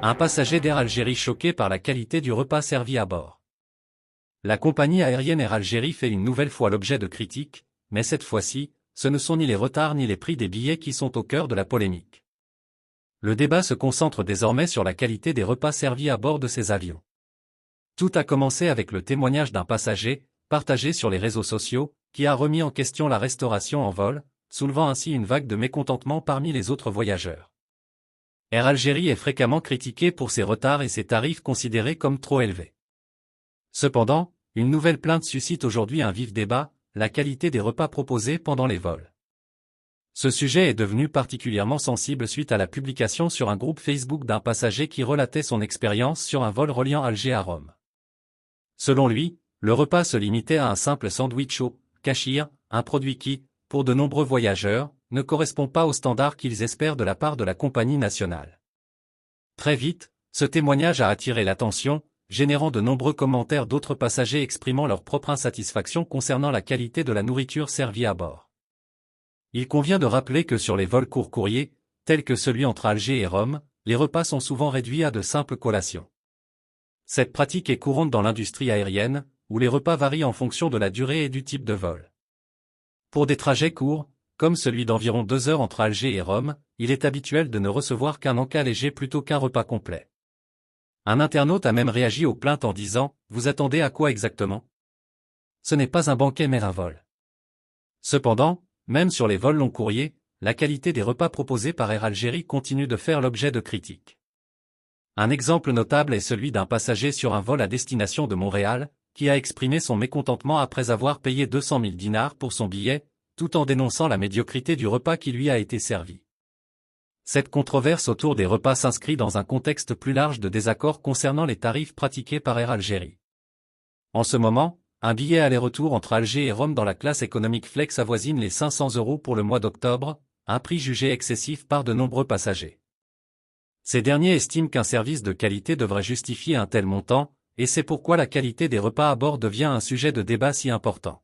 Un passager d'Air Algérie choqué par la qualité du repas servi à bord. La compagnie aérienne Air Algérie fait une nouvelle fois l'objet de critiques, mais cette fois-ci, ce ne sont ni les retards ni les prix des billets qui sont au cœur de la polémique. Le débat se concentre désormais sur la qualité des repas servis à bord de ces avions. Tout a commencé avec le témoignage d'un passager, partagé sur les réseaux sociaux, qui a remis en question la restauration en vol, soulevant ainsi une vague de mécontentement parmi les autres voyageurs. Air Algérie est fréquemment critiqué pour ses retards et ses tarifs considérés comme trop élevés. Cependant, une nouvelle plainte suscite aujourd'hui un vif débat, la qualité des repas proposés pendant les vols. Ce sujet est devenu particulièrement sensible suite à la publication sur un groupe Facebook d'un passager qui relatait son expérience sur un vol reliant Alger à Rome. Selon lui, le repas se limitait à un simple sandwich au kachir, un produit qui, pour de nombreux voyageurs, ne correspond pas aux standards qu'ils espèrent de la part de la compagnie nationale. Très vite, ce témoignage a attiré l'attention, générant de nombreux commentaires d'autres passagers exprimant leur propre insatisfaction concernant la qualité de la nourriture servie à bord. Il convient de rappeler que sur les vols courts courriers, tels que celui entre Alger et Rome, les repas sont souvent réduits à de simples collations. Cette pratique est courante dans l'industrie aérienne, où les repas varient en fonction de la durée et du type de vol. Pour des trajets courts, comme celui d'environ 2 heures entre Alger et Rome, il est habituel de ne recevoir qu'un encas léger plutôt qu'un repas complet. Un internaute a même réagi aux plaintes en disant « Vous attendez à quoi exactement ? Ce n'est pas un banquet mais un vol ». Cependant, même sur les vols long courriers, la qualité des repas proposés par Air Algérie continue de faire l'objet de critiques. Un exemple notable est celui d'un passager sur un vol à destination de Montréal, qui a exprimé son mécontentement après avoir payé 200 000 dinars pour son billet, tout en dénonçant la médiocrité du repas qui lui a été servi. Cette controverse autour des repas s'inscrit dans un contexte plus large de désaccord concernant les tarifs pratiqués par Air Algérie. En ce moment, un billet aller-retour entre Alger et Rome dans la classe économique Flex avoisine les 500 € pour le mois d'octobre, un prix jugé excessif par de nombreux passagers. Ces derniers estiment qu'un service de qualité devrait justifier un tel montant, et c'est pourquoi la qualité des repas à bord devient un sujet de débat si important.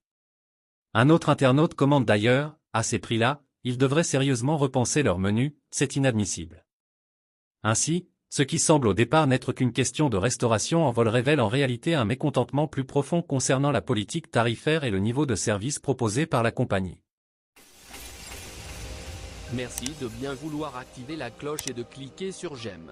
Un autre internaute commente d'ailleurs, à ces prix-là, ils devraient sérieusement repenser leur menu, c'est inadmissible. Ainsi, ce qui semble au départ n'être qu'une question de restauration en vol révèle en réalité un mécontentement plus profond concernant la politique tarifaire et le niveau de service proposé par la compagnie. Merci de bien vouloir activer la cloche et de cliquer sur j'aime.